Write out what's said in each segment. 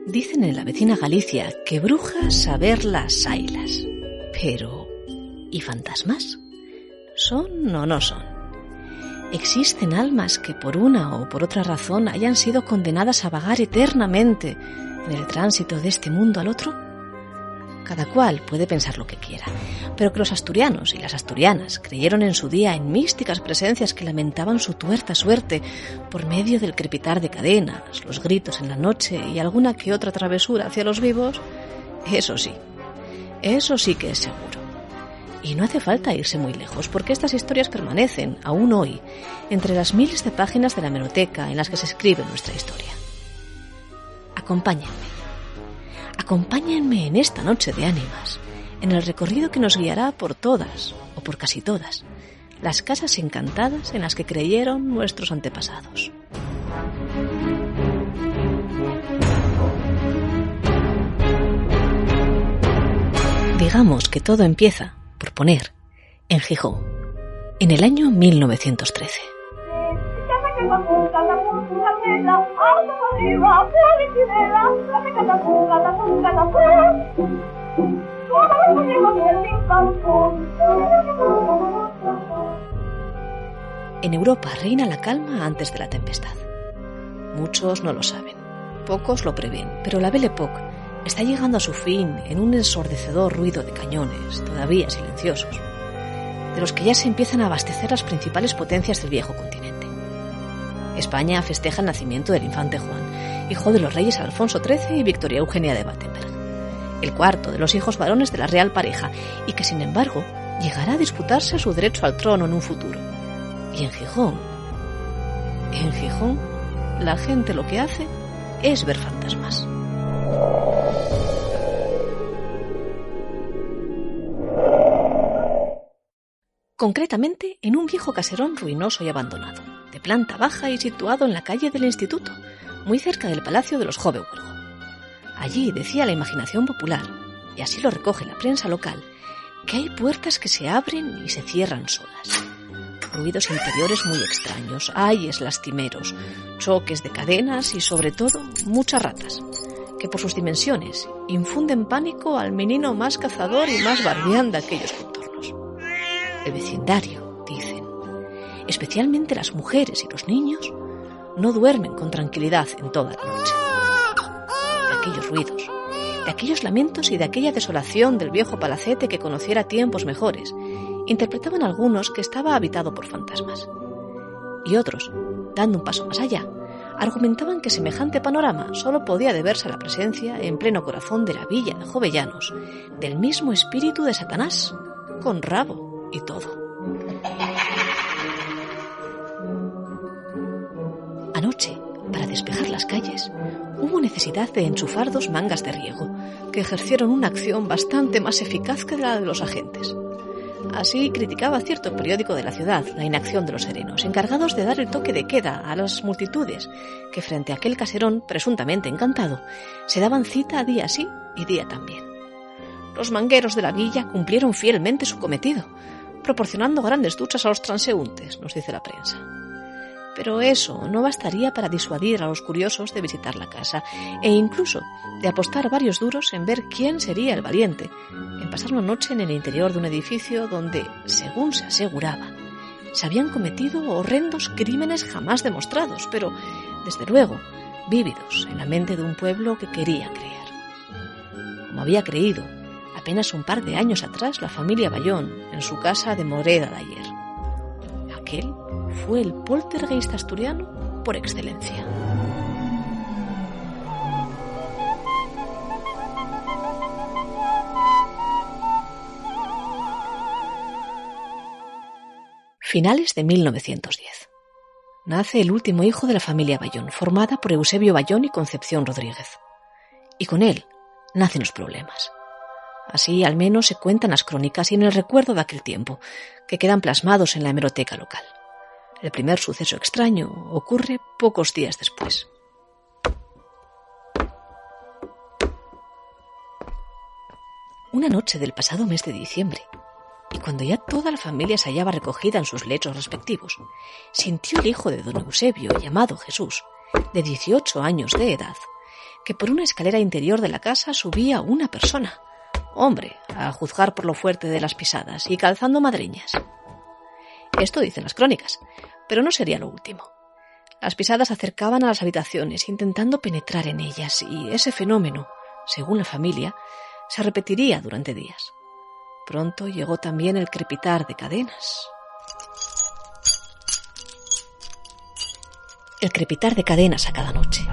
Dicen en la vecina Galicia que brujas a ver las haylas. Pero, ¿y fantasmas? ¿Son o no son? ¿Existen almas que por una o por otra razón hayan sido condenadas a vagar eternamente en el tránsito de este mundo al otro? Cada cual puede pensar lo que quiera, pero que los asturianos y las asturianas creyeron en su día en místicas presencias que lamentaban su tuerta suerte por medio del crepitar de cadenas, los gritos en la noche y alguna que otra travesura hacia los vivos, eso sí que es seguro. Y no hace falta irse muy lejos, porque estas historias permanecen, aún hoy, entre las miles de páginas de la hemeroteca en las que se escribe nuestra historia. Acompáñenme en esta noche de ánimas, en el recorrido que nos guiará por todas, o por casi todas, las casas encantadas en las que creyeron nuestros antepasados. Digamos que todo empieza, por poner, en Gijón, en el año 1913. En Europa reina la calma antes de la tempestad. Muchos no lo saben, pocos lo prevén, pero la Belle Époque está llegando a su fin en un ensordecedor ruido de cañones, todavía silenciosos, de los que ya se empiezan a abastecer las principales potencias del viejo continente. España festeja el nacimiento del infante Juan, hijo de los reyes Alfonso XIII y Victoria Eugenia de Battenberg, el cuarto de los hijos varones de la real pareja, y que sin embargo llegará a disputarse su derecho al trono en un futuro. Y en Gijón, la gente lo que hace es ver fantasmas. Concretamente en un viejo caserón ruinoso y abandonado, de planta baja y situado en la calle del Instituto, muy cerca del Palacio de los Joveburgo. Allí decía la imaginación popular, y así lo recoge la prensa local, que hay puertas que se abren y se cierran solas. Ruidos interiores muy extraños, ayes lastimeros, choques de cadenas y sobre todo muchas ratas, que por sus dimensiones infunden pánico al menino más cazador y más barbián de aquellos contornos. El vecindario, dicen, especialmente las mujeres y los niños, no duermen con tranquilidad en toda la noche. De aquellos ruidos, de aquellos lamentos y de aquella desolación del viejo palacete que conociera tiempos mejores, interpretaban algunos que estaba habitado por fantasmas. Y otros, dando un paso más allá, argumentaban que semejante panorama solo podía deberse a la presencia, en pleno corazón de la villa de Jovellanos, del mismo espíritu de Satanás, con rabo y todo. Anoche, para despejar las calles, hubo necesidad de enchufar 2 mangas de riego, que ejercieron una acción bastante más eficaz que la de los agentes. Así criticaba cierto periódico de la ciudad la inacción de los serenos, encargados de dar el toque de queda a las multitudes que frente a aquel caserón presuntamente encantado se daban cita día sí y día también. Los mangueros de la villa cumplieron fielmente su cometido, proporcionando grandes duchas a los transeúntes, nos dice la prensa. Pero eso no bastaría para disuadir a los curiosos de visitar la casa e incluso de apostar varios duros en ver quién sería el valiente en pasar una noche en el interior de un edificio donde, según se aseguraba, se habían cometido horrendos crímenes jamás demostrados, pero, desde luego, vívidos en la mente de un pueblo que quería creer. Como había creído apenas un par de años atrás la familia Bayón en su casa de Moreda de ayer. Aquel fue el poltergeist asturiano por excelencia. Finales de 1910. Nace el último hijo de la familia Bayón, formada por Eusebio Bayón y Concepción Rodríguez. Y con él nacen los problemas. Así al menos se cuentan las crónicas y en el recuerdo de aquel tiempo, que quedan plasmados en la hemeroteca local. El primer suceso extraño ocurre pocos días después. Una noche del pasado mes de diciembre, y cuando ya toda la familia se hallaba recogida en sus lechos respectivos, sintió el hijo de don Eusebio, llamado Jesús, de 18 años de edad, que por una escalera interior de la casa subía una persona. Hombre, a juzgar por lo fuerte de las pisadas y calzando madreñas. Esto dicen las crónicas, pero no sería lo último. Las pisadas se acercaban a las habitaciones intentando penetrar en ellas y ese fenómeno, según la familia, se repetiría durante días. Pronto llegó también el crepitar de cadenas. El crepitar de cadenas a cada noche.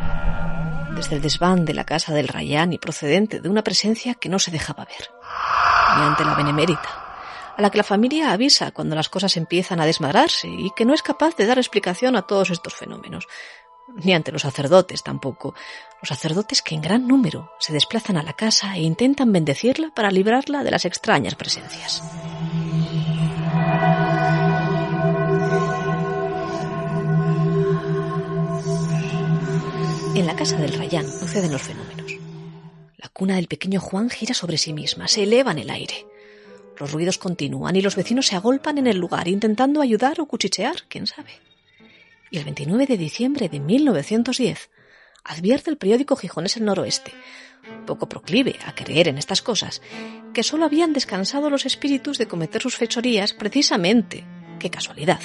Desde el desván de la casa del Rayán y procedente de una presencia que no se dejaba ver. Ni ante la benemérita, a la que la familia avisa cuando las cosas empiezan a desmadrarse y que no es capaz de dar explicación a todos estos fenómenos. Ni ante los sacerdotes tampoco. Los sacerdotes que en gran número se desplazan a la casa e intentan bendecirla para librarla de las extrañas presencias. En la casa del Rayán suceden los fenómenos. La cuna del pequeño Juan gira sobre sí misma, se eleva en el aire. Los ruidos continúan y los vecinos se agolpan en el lugar intentando ayudar o cuchichear, quién sabe. Y el 29 de diciembre de 1910 advierte el periódico gijonés El Noroeste, poco proclive a creer en estas cosas, que solo habían descansado los espíritus de cometer sus fechorías precisamente, qué casualidad,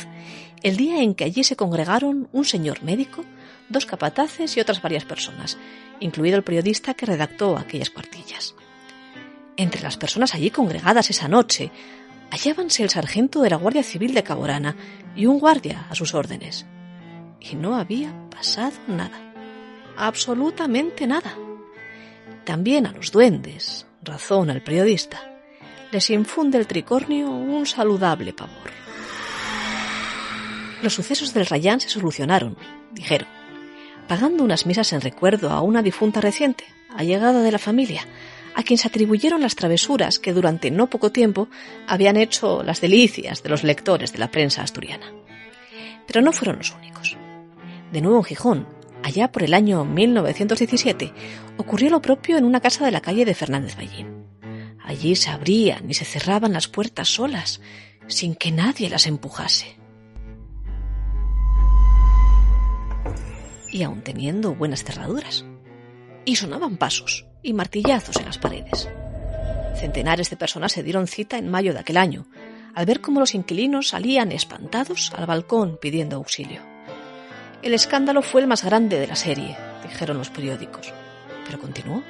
el día en que allí se congregaron un señor médico, 2 capataces y otras varias personas, incluido el periodista que redactó aquellas cuartillas. Entre las personas allí congregadas esa noche, hallábanse el sargento de la Guardia Civil de Caborana y un guardia a sus órdenes. Y no había pasado nada. Absolutamente nada. También a los duendes, razona el periodista, les infunde el tricornio un saludable pavor. Los sucesos del Rayán se solucionaron, dijeron, pagando unas misas en recuerdo a una difunta reciente, allegada de la familia, a quien se atribuyeron las travesuras que durante no poco tiempo habían hecho las delicias de los lectores de la prensa asturiana. Pero no fueron los únicos. De nuevo en Gijón, allá por el año 1917, ocurrió lo propio en una casa de la calle de Fernández Ballín. Allí se abrían y se cerraban las puertas solas, sin que nadie las empujase. Y aun teniendo buenas cerraduras. Y sonaban pasos y martillazos en las paredes. Centenares de personas se dieron cita en mayo de aquel año, al ver cómo los inquilinos salían espantados al balcón pidiendo auxilio. El escándalo fue el más grande de la serie, dijeron los periódicos, pero continuó.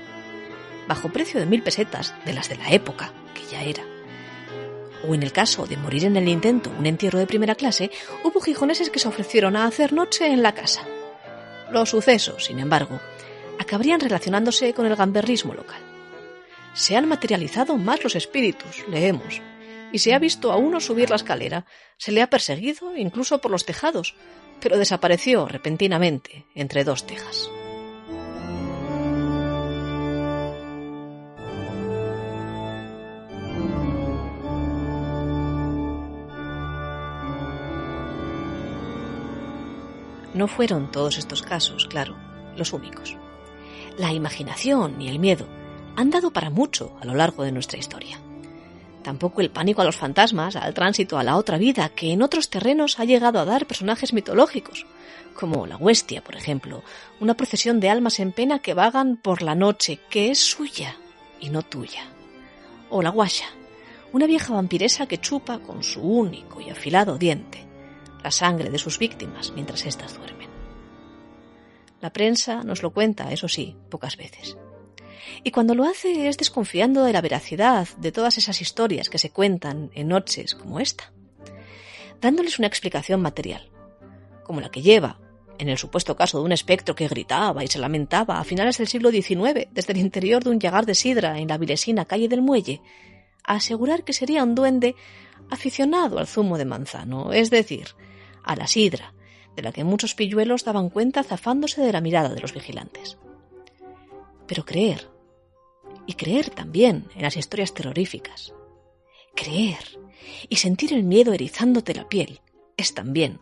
Bajo precio de 1.000 pesetas, de las de la época, que ya era. O en el caso de morir en el intento un entierro de primera clase, hubo gijoneses que se ofrecieron a hacer noche en la casa. Los sucesos, sin embargo, acabarían relacionándose con el gamberrismo local. Se han materializado más los espíritus, leemos, y se ha visto a uno subir la escalera, se le ha perseguido incluso por los tejados, pero desapareció repentinamente entre 2 tejas. No fueron todos estos casos, claro, los únicos. La imaginación y el miedo han dado para mucho a lo largo de nuestra historia. Tampoco el pánico a los fantasmas, al tránsito a la otra vida, que en otros terrenos ha llegado a dar personajes mitológicos, como la huestia, por ejemplo, una procesión de almas en pena que vagan por la noche, que es suya y no tuya. O la guasha, una vieja vampiresa que chupa con su único y afilado diente la sangre de sus víctimas mientras éstas duermen. La prensa nos lo cuenta, eso sí, pocas veces. Y cuando lo hace es desconfiando de la veracidad de todas esas historias que se cuentan en noches como esta, dándoles una explicación material, como la que lleva, en el supuesto caso de un espectro que gritaba y se lamentaba a finales del siglo XIX desde el interior de un llagar de sidra en la vilesina calle del Muelle, a asegurar que sería un duende aficionado al zumo de manzano, es decir, a la sidra, de la que muchos pilluelos daban cuenta zafándose de la mirada de los vigilantes. Pero creer, y creer también en las historias terroríficas, creer y sentir el miedo erizándote la piel, es también,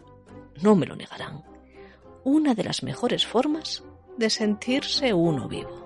no me lo negarán, una de las mejores formas de sentirse uno vivo.